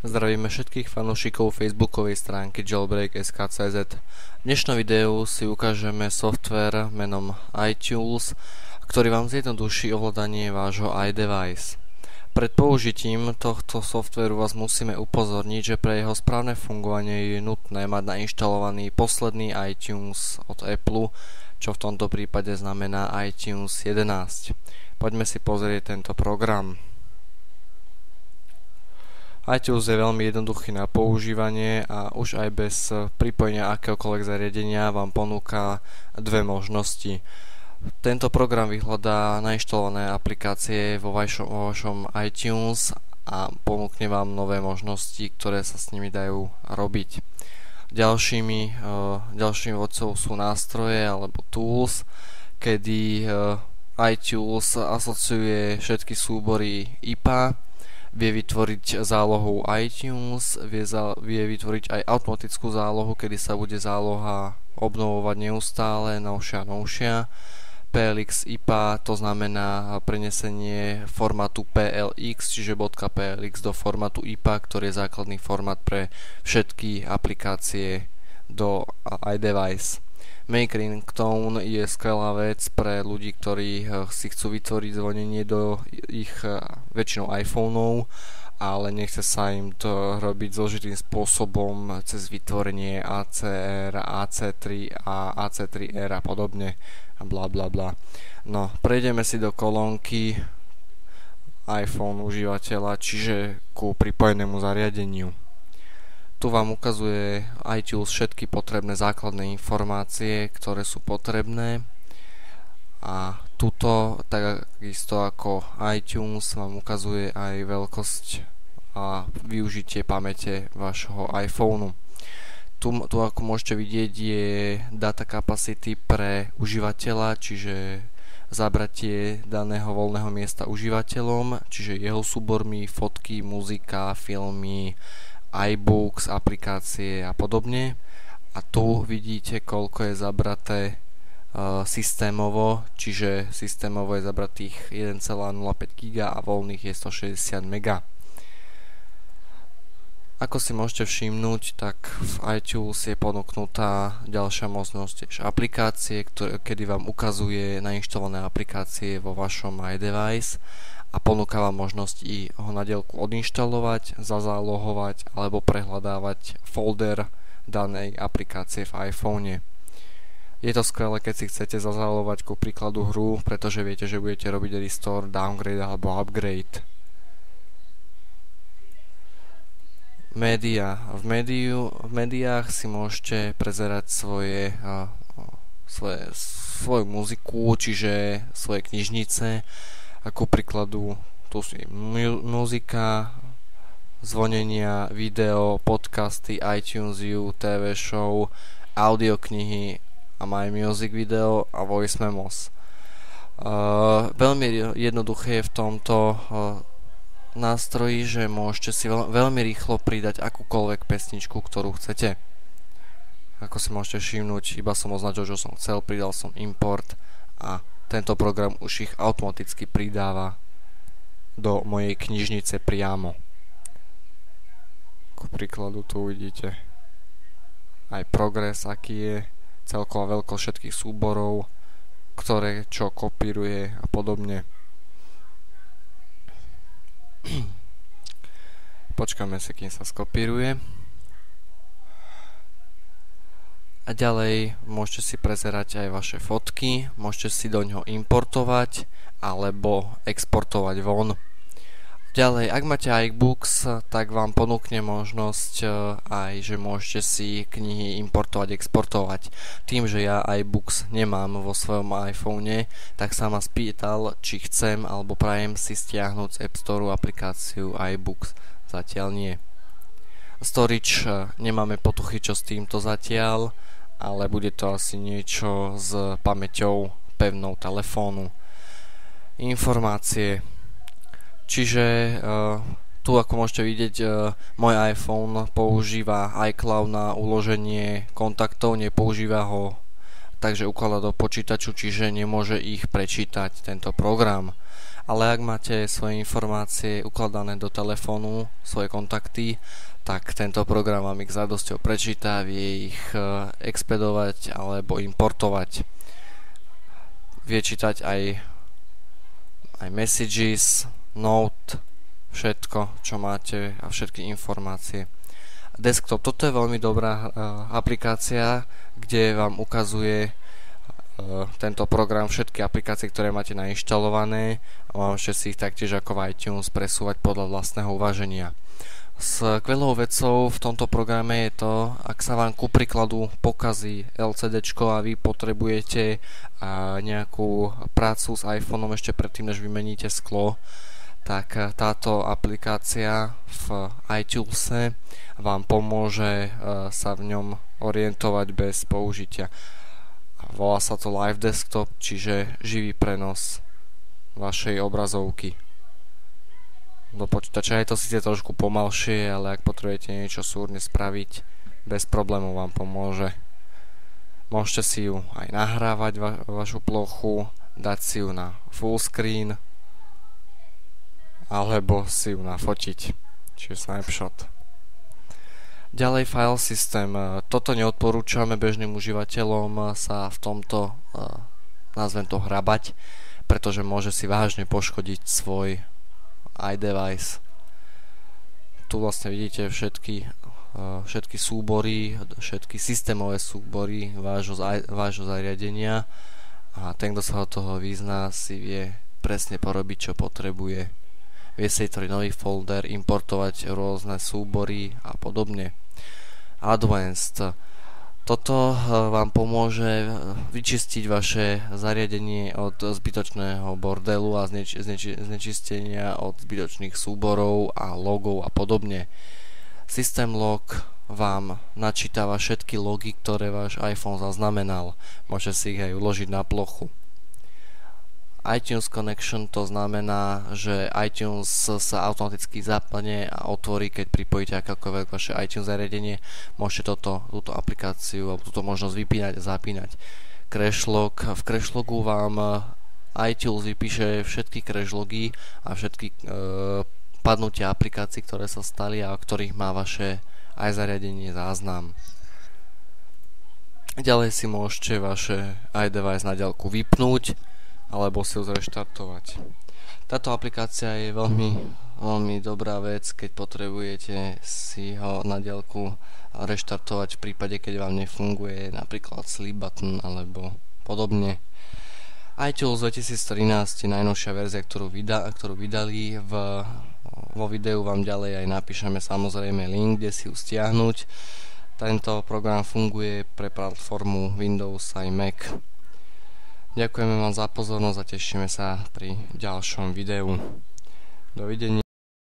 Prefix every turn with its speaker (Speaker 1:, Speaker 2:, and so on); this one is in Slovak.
Speaker 1: Zdravíme všetkých fanúšikov facebookovej stránky jailbreak.sk.cz. V dnešnom videu si ukážeme software menom iTools, ktorý vám zjednoduší ovládanie vášho iDevice. Pred použitím tohto softvéru vás musíme upozorniť, že pre jeho správne fungovanie je nutné mať nainštalovaný posledný iTunes od Apple, čo v tomto prípade znamená iTunes 11. Poďme si pozrieť tento program. iTunes je veľmi jednoduchý na používanie a už aj bez pripojenia akéhokoľvek zariadenia vám ponúka dve možnosti. Tento program vyhľadá nainštalované aplikácie vo vašom iTunes a ponúkne vám nové možnosti, ktoré sa s nimi dajú robiť. Ďalším vodcom sú nástroje alebo tools, kedy iTunes asociuje všetky súbory IPA, vie vytvoriť zálohu iTunes, vie vytvoriť aj automatickú zálohu, kedy sa bude záloha obnovovať neustále, novšia a novšia. PLX IPA, to znamená prenesenie formátu PLX, čiže .plx do formátu IPA, ktorý je základný formát pre všetky aplikácie do iDevice. Make ringtone je skvelá vec pre ľudí, ktorí si chcú vytvoriť zvonenie do ich väčšinou iPhoneov, ale nechce sa im to robiť zložitým spôsobom cez vytvorenie ACR, AC3 a AC3R a podobne a bla bla bla. No, prejdeme si do kolónky iPhone užívateľa, čiže ku pripojenému zariadeniu. Tu vám ukazuje iTunes všetky potrebné základné informácie, ktoré sú potrebné, a tuto, takisto ako iTunes, vám ukazuje aj veľkosť a využitie pamäte vašho iPhoneu. Tu ako môžete vidieť, je data capacity pre užívateľa, čiže zabratie daného voľného miesta užívateľom, čiže jeho súbormi, fotky, muzika, filmy, iBooks, aplikácie a podobne. A tu vidíte, koľko je zabraté systémovo, čiže systémovo je zabratých 1,05 GB a voľných je 160 MB. Ako si môžete všimnúť, tak v iTunes je ponúknutá ďalšia možnosť aplikácie, kedy vám ukazuje nainštalované aplikácie vo vašom iDevice a ponúka vám možnosť i ho na diaľku odinštalovať, zazálohovať alebo prehľadávať folder danej aplikácie v iPhone. Je to skvelé, keď si chcete zazálohovať ku príkladu hru, pretože viete, že budete robiť restore, downgrade alebo upgrade. Média. V médiách si môžete prezerať svoju muziku, čiže svoje knižnice. Ako príkladu, tu sú muzika, zvonenia, video, podcasty, iTunes U, TV show, audioknihy a My Music video a Voice Memos. Veľmi jednoduché je v tomto nástroji, že môžete si veľmi rýchlo pridať akúkoľvek pesničku, ktorú chcete. Ako si môžete všimnúť, iba som označil, čo som chcel, pridal som import a tento program už ich automaticky pridáva do mojej knižnice priamo. Ku príkladu tu vidíte aj progres, aký je, celková veľkosť všetkých súborov, ktoré čo kopíruje a podobne. Počkáme si, kým sa skopíruje. A ďalej môžete si prezerať aj vaše fotky, môžete si do ňoho importovať alebo exportovať von. Ďalej, ak máte iBooks, tak vám ponúkne možnosť aj, že môžete si knihy importovať, exportovať. Tým, že ja iBooks nemám vo svojom iPhone, tak sa ma spýtal, či chcem alebo prajem si stiahnuť z App Store aplikáciu iBooks. Zatiaľ nie. Storage nemáme potuchy, čo s týmto zatiaľ, ale bude to asi niečo s pamäťou pevnou telefónu. Informácie. Čiže tu, ako môžete vidieť, môj iPhone používa iCloud na uloženie kontaktov, nepoužíva ho takže ukladá do počítaču, čiže nemôže ich prečítať tento program. ale ak máte svoje informácie ukladané do telefónu, svoje kontakty, tak tento program vám ich s radosťou prečíta, vie ich expedovať alebo importovať. Vie čítať aj messages, note, všetko, čo máte a všetky informácie. Desktop, toto je veľmi dobrá aplikácia, kde vám ukazuje tento program všetky aplikácie, ktoré máte nainštalované a môžete si ich taktiež ako v iTunes presúvať podľa vlastného uváženia. Skvelou vecou v tomto programe je to, ak sa vám ku príkladu pokazí LCDčko a vy potrebujete nejakú prácu s iPhoneom ešte predtým, než vymeníte sklo, tak táto aplikácia v iTunese vám pomôže sa v ňom orientovať bez použitia. Volá sa to Live Desktop, čiže živý prenos vašej obrazovky do počítača. Je to síce trošku pomalšie, ale ak potrebujete niečo súrne spraviť, bez problémov vám pomôže. Môžete si ju aj nahrávať vašu plochu, dať si ju na full screen alebo si ju nafotiť, čiže snapshot. Ďalej file system. Toto neodporúčame bežným užívateľom sa v tomto, nazvem to, hrabať, pretože môže si vážne poškodiť svoj iDevice. Tu vlastne vidíte všetky súbory, všetky systémové súbory vášho zariadenia a ten, kto sa od toho vyzná, si vie presne porobiť, čo potrebuje. Vie si vytvoriť nový folder, importovať rôzne súbory a podobne. Advanced. Toto vám pomôže vyčistiť vaše zariadenie od zbytočného bordelu a znečistenia od zbytočných súborov a logov a podobne. System log vám načítava všetky logy, ktoré váš iPhone zaznamenal. Môžete si ich aj uložiť na plochu. iTunes Connection, to znamená, že iTunes sa automaticky zapne a otvorí, keď pripojíte akékoľvek vaše iTunes zariadenie. Môžete túto aplikáciu alebo túto možnosť vypínať a zapínať. Crashlog. V Crashlogu vám iTunes vypíše všetky crashlogy a všetky padnutia aplikácií, ktoré sa stali a o ktorých má vaše zariadenie záznam. Ďalej si môžete vaše iDevice na diaľku vypnúť alebo si ho zreštartovať. Táto aplikácia je veľmi dobrá vec, keď potrebujete si ho na diaľku reštartovať v prípade, keď vám nefunguje napríklad sleep button alebo podobne. iTunes 2013 je najnovšia verzia, ktorú vydali. Vo videu vám ďalej aj napíšeme samozrejme link, kde si ju stiahnuť. Tento program funguje pre platformu Windows aj Mac. Ďakujeme vám za pozornosť a tešíme sa pri ďalšom videu. Dovidenia.